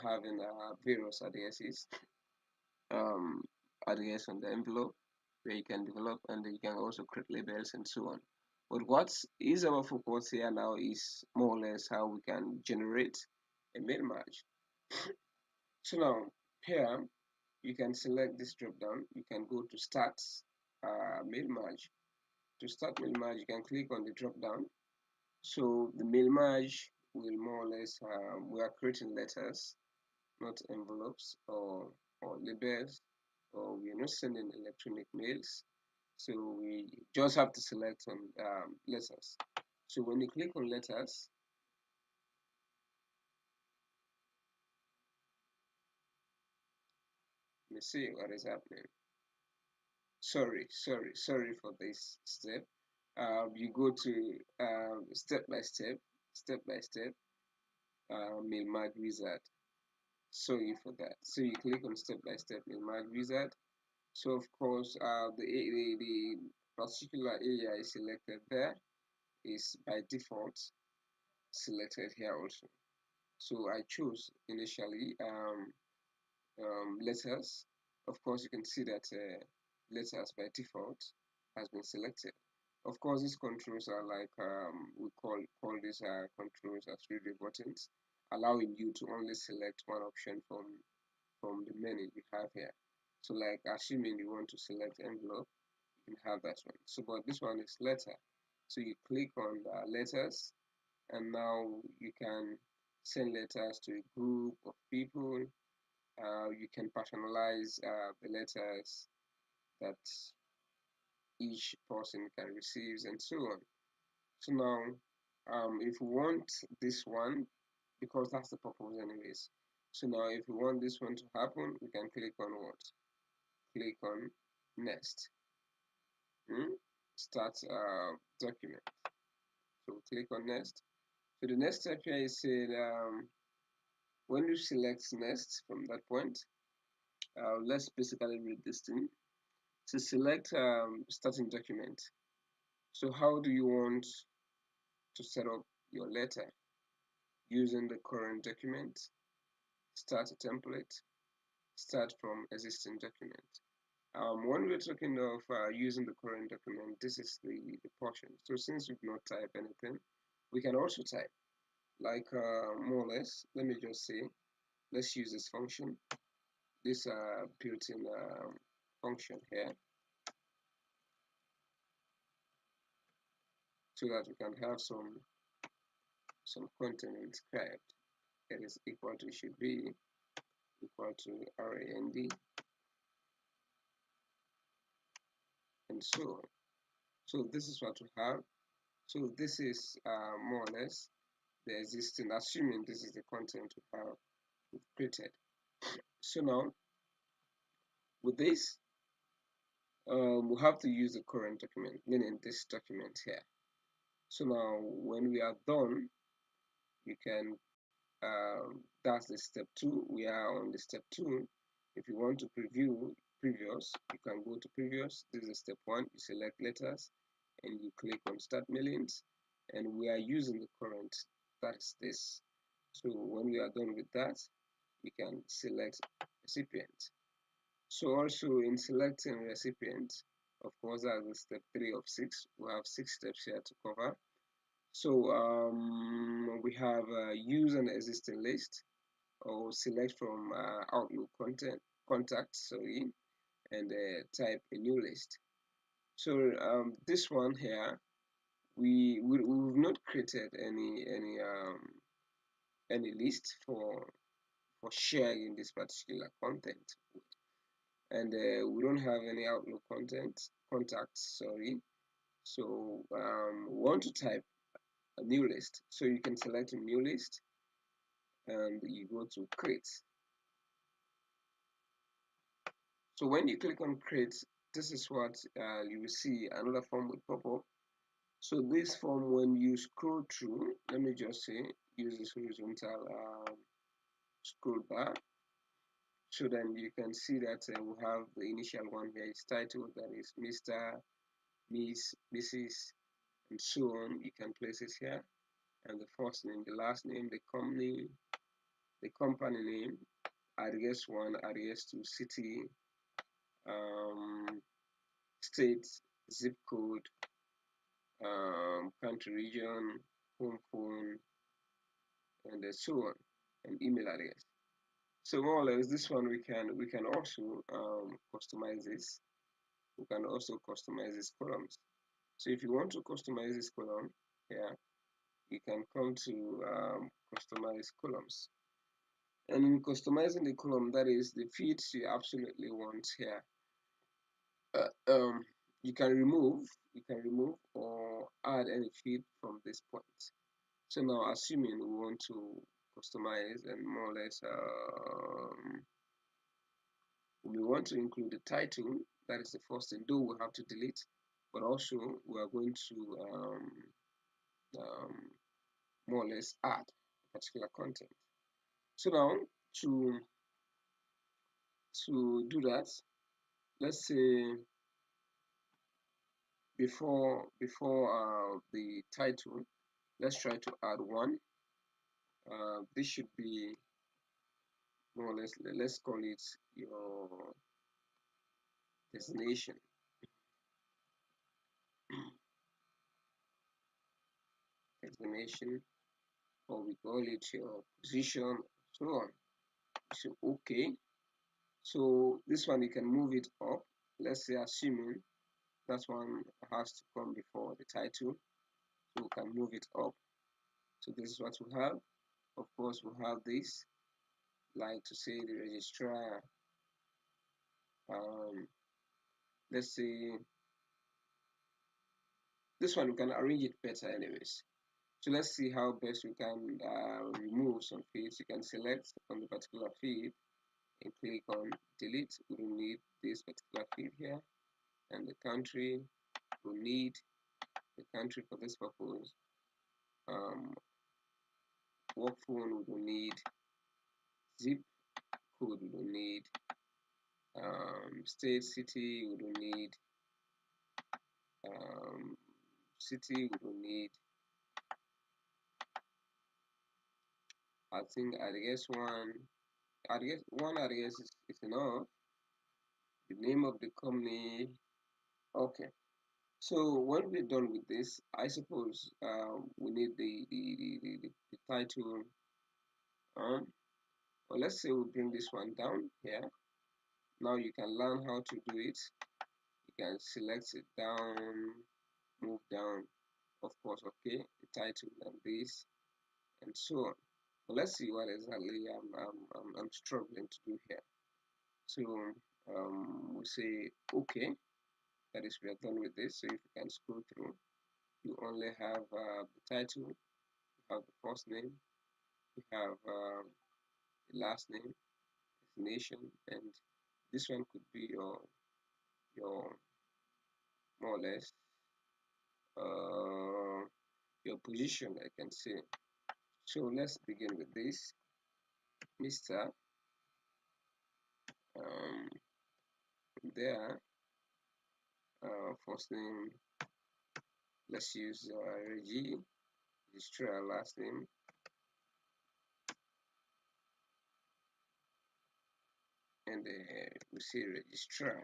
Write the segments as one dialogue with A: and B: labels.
A: having various addresses, address on the envelope where you can develop, and you can also create labels and so on. But what is our focus here now is more or less how we can generate a mail merge. So now here you can select this drop down. You can go to start mail merge. To start mail merge, you can click on the drop down. So the mail merge will more or less we are creating letters, not envelopes or labels, or we are not sending electronic mails. So we just have to select on letters. So when you click on letters, let me see what is happening. Sorry for this step. You go to step by step mail merge wizard. Sorry for that. So you click on step by step mail merge wizard. So of course the particular area is selected there is by default selected here also. So I choose initially letters. Of course you can see that letters by default has been selected. Of course these controls are like we call these controls as radio buttons, allowing you to only select one option from the menu you have here. So like assuming you want to select envelope, you can have that one. So but this one is letter. So you click on letters, and now you can send letters to a group of people. You can personalize the letters that each person can receive and so on. So now if we want this one, because that's the purpose anyways. So now if we want this one to happen, we can click on what? Click on next. Start document. So click on next. So the next step here is said when you select next from that point, let's basically read this thing. So select starting document. So how do you want to set up your letter? Using the current document, start a template, start from existing document. When we're talking of using the current document, this is the portion. So since we've not typed anything, we can also type like more or less. Let me just say, let's use this function, this built-in function here, so that we can have some content inscribed. It is equal to, should be equal to rand and so on. So this is what we have. So this is more or less the existing, assuming this is the content we have created. So now with this we have to use the current document, meaning this document here. So now when we are done, you can that's the step 2. We are on the step 2. If you want to preview previous, you can go to previous. This is step 1. You select letters and you click on start mailings, and we are using the current, that's this. So when we are done with that, you can select recipient. So also in selecting recipient, of course that's step 3 of 6. We have 6 steps here to cover. So we have use an existing list, or select from Outlook contact, sorry, and type a new list. So this one here, we've not created any list for sharing this particular content, and we don't have any Outlook contacts, sorry. So we want to type a new list. So you can select a new list and you go to create. So when you click on create, this is what you will see, another form will pop up. So this form, when you scroll through, let me just say, use this horizontal scroll bar. So then you can see that we have the initial one here is titled, that is Mr., Miss, Mrs., and so on. You can place it here, and the first name, the last name, the company, the company name, address 1, address 2, city, state, zip code, country, region, home phone, and so on, and email address. So more or less, this one we can also customize this. We can also customize these columns. So if you want to customize this column here, you can come to customize columns. And in customizing the column, that is the fields you absolutely want here. You can remove or add any field from this point. So now, assuming we want to customize and more or less we want to include the title, that is the first thing, though we have to delete, but also we are going to more or less add a particular content. So now to do that, let's say before the title, let's try to add one. This should be more or less, let's call it your destination. Destination, or we call it your position, so on. So okay, so this one you can move it up. Let's say assuming that one has to come before the title, so we can move it up. So this is what we have. Of course, we have this, like to say the registrar. Let's say this one we can arrange it better anyways. So let's see how best we can remove some fields. You can select on the particular field and click on delete. We don't need this particular field here, and the country, we need the country for this purpose. Work phone, we don't need. Zip code, we don't need. State, city, we don't need. City, we don't need. I think address one address is enough. The name of the company. Okay. So when we're done with this, I suppose we need the title. Well, let's say we bring this one down here. Now you can learn how to do it. You can select it down, move down, of course, okay, the title and this, and so on. Well, let's see what exactly I'm struggling to do here. So we say okay, that is we are done with this. So if you can scroll through, you only have the title, you have the first name, you have the last name, destination, and this one could be your more or less your position, I can say. So let's begin with this, Mr. There, first name, let's use Reggie, registrar last name, and we say registrar.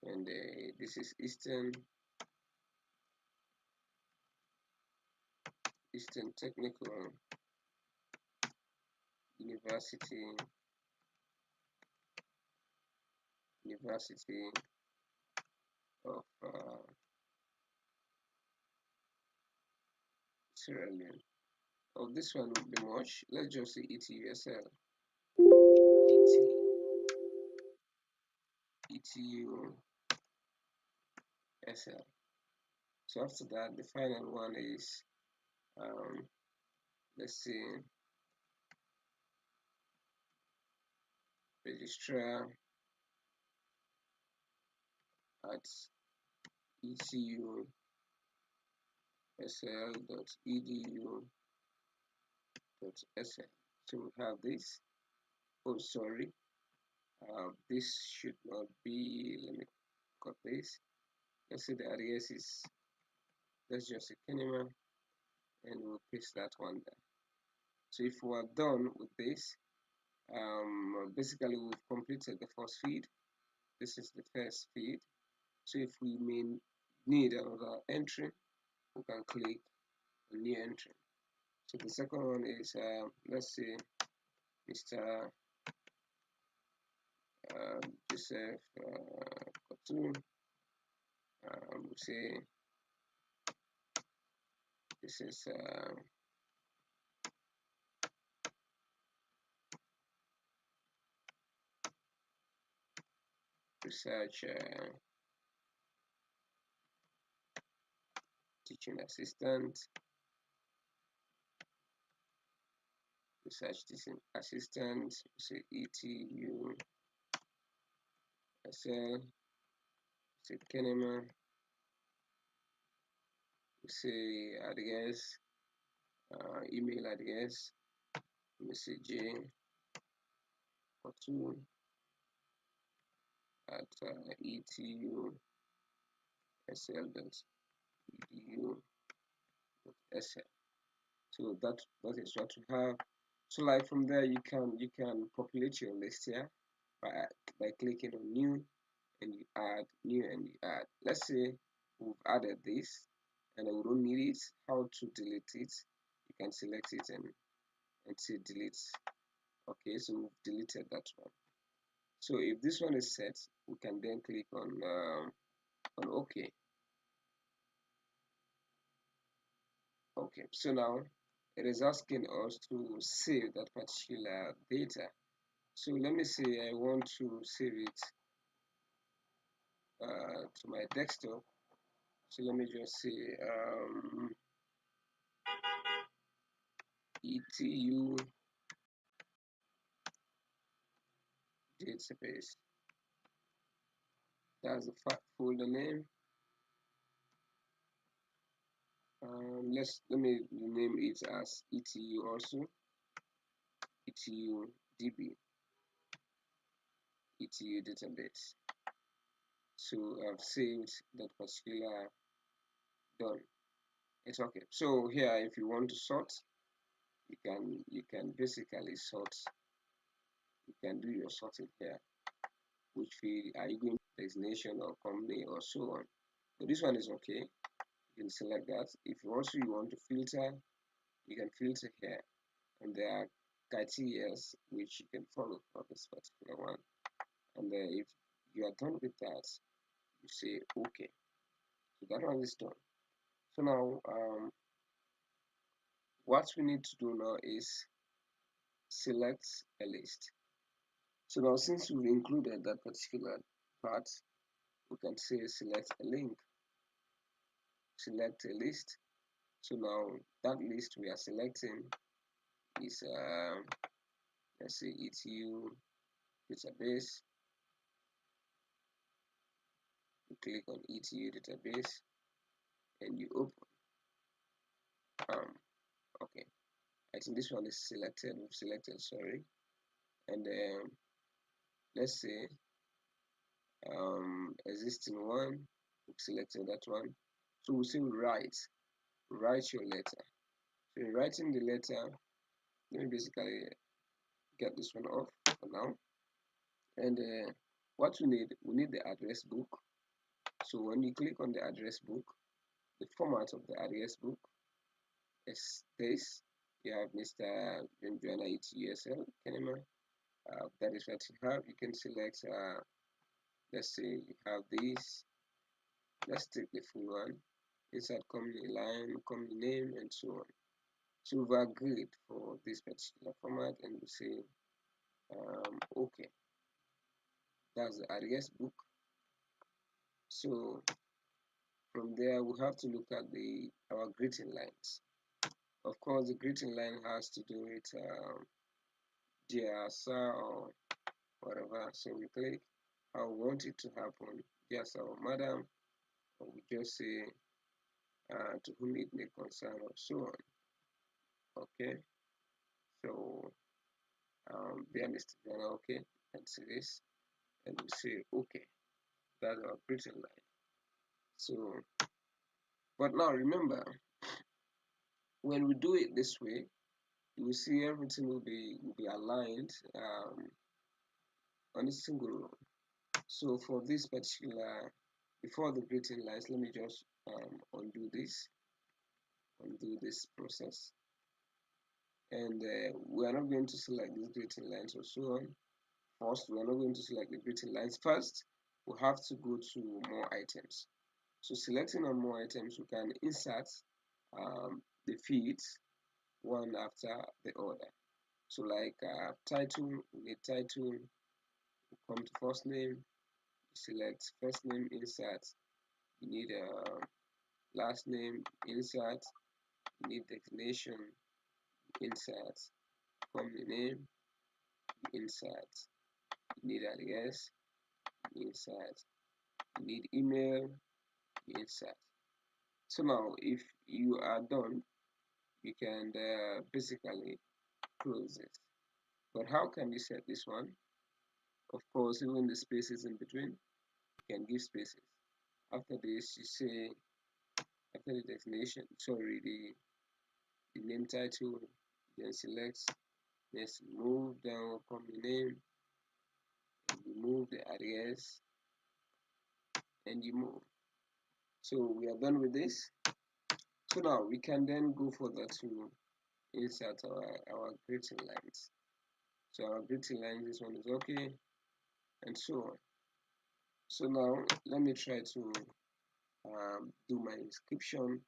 A: And this is Eastern Technical University of Sierra Leone. Of this one would be much. Let's just say ETUSL. ETUSL. So after that, the final one is let's see, registrar at etusl.edu.sl. So we have this. Oh, sorry. This should not be. Let me cut this. Let's say the address is. Let's just say Kenema. and we'll paste that one there. So if we are done with this, basically we've completed the first feed. This is the first feed. So if we may need another entry, we can click on new entry. So the second one is let's say Mr. Joseph Kotu. We'll say this is research teaching assistant, research teaching assistant, say ETU SL, say Kenema, say address, email address, message Kotu at etu sl.edu.sl. So that is what we have. So like from there you can populate your list here by clicking on new, and you add new, and you add. Let's say we've added this and we don't need it. How to delete it? You can select it and say delete. Okay, so we've deleted that one. So if this one is set, we can then click on OK. Okay, so now it is asking us to save that particular data. So let me say I want to save it to my desktop. So let me just say ETU database. That's the folder name. Let me rename it as ETU also. ETU DB. ETU database. So I've saved that particular done. It's okay. So here, if you want to sort, you can basically sort. You can do your sorting here. Which field are you going to, designation or company or so on. So this one is okay. You can select that. If you want to filter, you can filter here, and there are criteria which you can follow for this particular one. And if you are done with that, you say okay. So that one is done. So now what we need to do now is select a list. So now since we've included that particular part, we can say select a link, select a list. So now that list we are selecting is let's say ETU database. You click on ETU database and you open. Okay, I think this one is selected. We've selected, sorry, and let's say existing one. We've selected that one. So we'll say write your letter. So in writing the letter, let me basically get this one off for now. And what we need the address book. So when you click on the address book, the format of the address book is this. You have Mr. Joanna ETUSL Kenema. That is what you have. You can select let's say you have this. Let's take the full one. Inside company line, company name, and so on. So we've agreed for this particular format, and we say okay. That's the address book. So from there we have to look at our greeting lines. Of course, the greeting line has to do with dear sir or whatever. So we click how we want it to happen, dear sir or madam, or we just say to whom it may concern or so on. Okay, so dear Mr. Jana, okay, and see this, and we say okay. That's our greeting line. So, but now remember, when we do it this way, you will see everything will be aligned on a single row. So for this particular, before the greeting lines, let me just undo this process, and we are not going to select these greeting lines or so on. First, we are not going to select the greeting lines. First, we have to go to more items. So selecting on more items, we can insert the feeds one after the other. So like title, we need title, we come to first name, select first name, insert, you need last name, insert, you need destination, insert, company name, insert, you need alias, insert, you need email, insert. So now if you are done, you can basically close it. But how can you set this one? Of course, even the spaces in between, you can give spaces. After this, you say, after the destination, sorry, the name title, then select, next move down company name, and you move the address, and you move. So we are done with this. So now we can then go further to insert our greeting lines. So our greeting lines, this one is okay, and so on. So now let me try to do my inscription.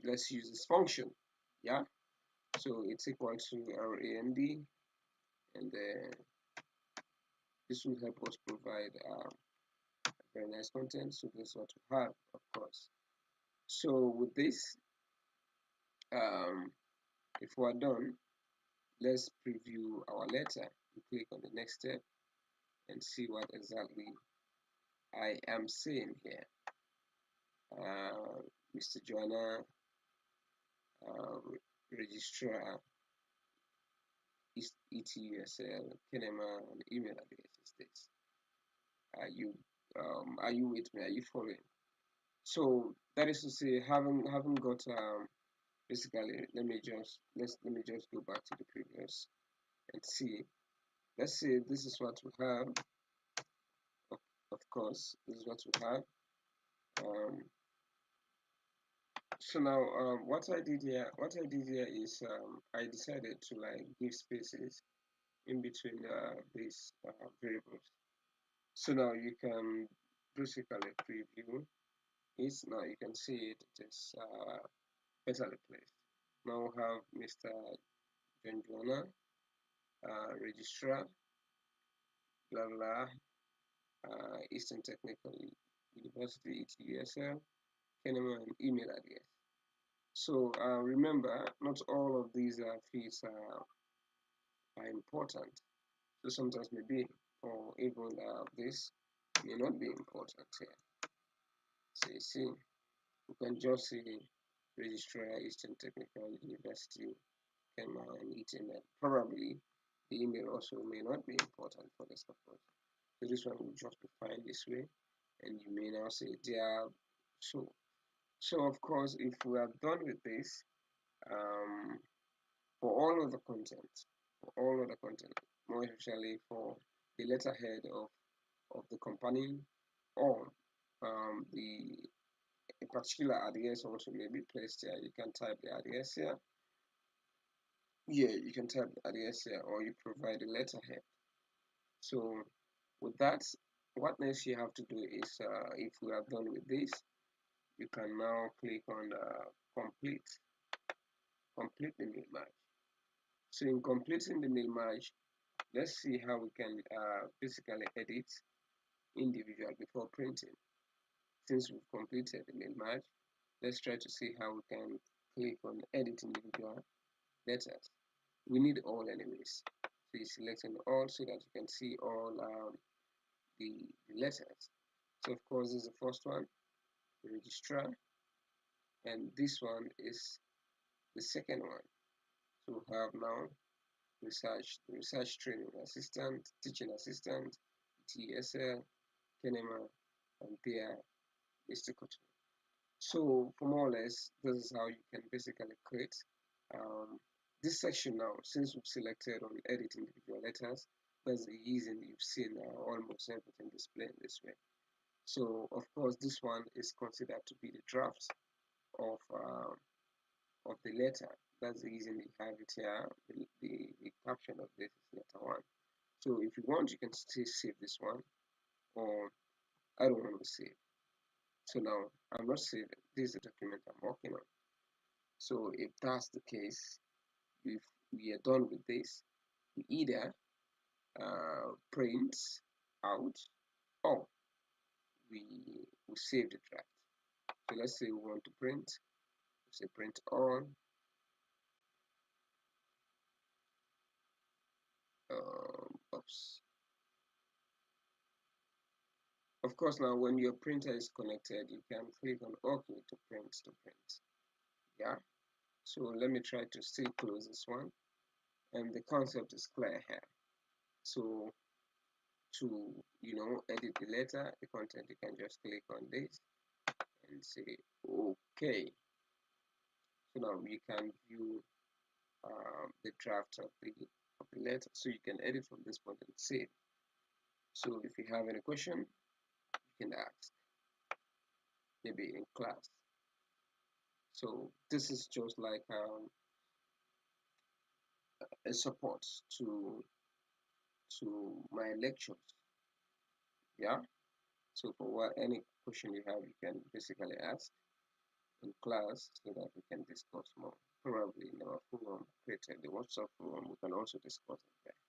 A: Let's use this function. Yeah, so it's equal to rand, and this will help us provide very nice content. So this is what we have, of course. So with this, if we're done, let's preview our letter. We click on the next step and see what exactly I am saying here. Mr. Joanna, registrar, ETUSL, Kinema, and email address is this. Are you with me? Are you following? So that is to say, having got basically, let me just go back to the previous and see. Let's say this is what we have. Of course, this is what we have. So now, what I did here is I decided to like give spaces in between these variables. So now you can basically preview it. Now you can see it is better placed. Now we have Mr. John Joanna, registrar, blah blah, Eastern Technical University, ETUSL, Kenema, and email address. So remember, not all of these fields are important. So sometimes maybe, or even this may not be important here. So you see, we can just see registrar, Eastern Technical University, Kenema, and email. Probably the email also may not be important for this purpose. So this one will just be fine this way, and you may now say there. So of course, if we are done with this, for all of the content, more especially for the letterhead of the company, or the a particular address also may be placed here. You can type the address here. Yeah, you can type the address here, or you provide a letterhead. So with that, what next you have to do is, if we are done with this, you can now click on complete the mail merge. So in completing the mail merge, let's see how we can basically edit individual before printing. Since we've completed the mail merge, let's try to see how we can click on edit individual letters. We need all anyways. So you select on all so that you can see all the letters. So of course this is the first one, the registrar, and this one is the second one. So we have now research training assistant, teaching assistant, TSL, Kenema, and there Mr. Koto. So for more or less, this is how you can basically create um, this section now. Since we've selected on edit individual letters, that's the reason you've seen almost everything displayed this way. So of course, this one is considered to be the draft of the letter. That's the reason we have it here. The caption of this is letter one. So if you want, you can still save this one, or I don't want to save. So now I'm not saving. This is the document I'm working on. So if that's the case, if we are done with this, we either print out or we save the draft. So let's say we want to print, say print all. Oops. Of course, now when your printer is connected, you can click on OK to print. Yeah. So let me try to still close this one, and the concept is clear here. So to edit the letter, the content, you can just click on this and say OK. So now you can view the draft of the letter, so you can edit from this point and save. So if you have any question, you can ask, maybe in class. So this is just like a support to my lectures. Yeah. So for any question you have, you can basically ask in class so that we can discuss more. Probably in our forum, created the WhatsApp forum, we can also discuss it there.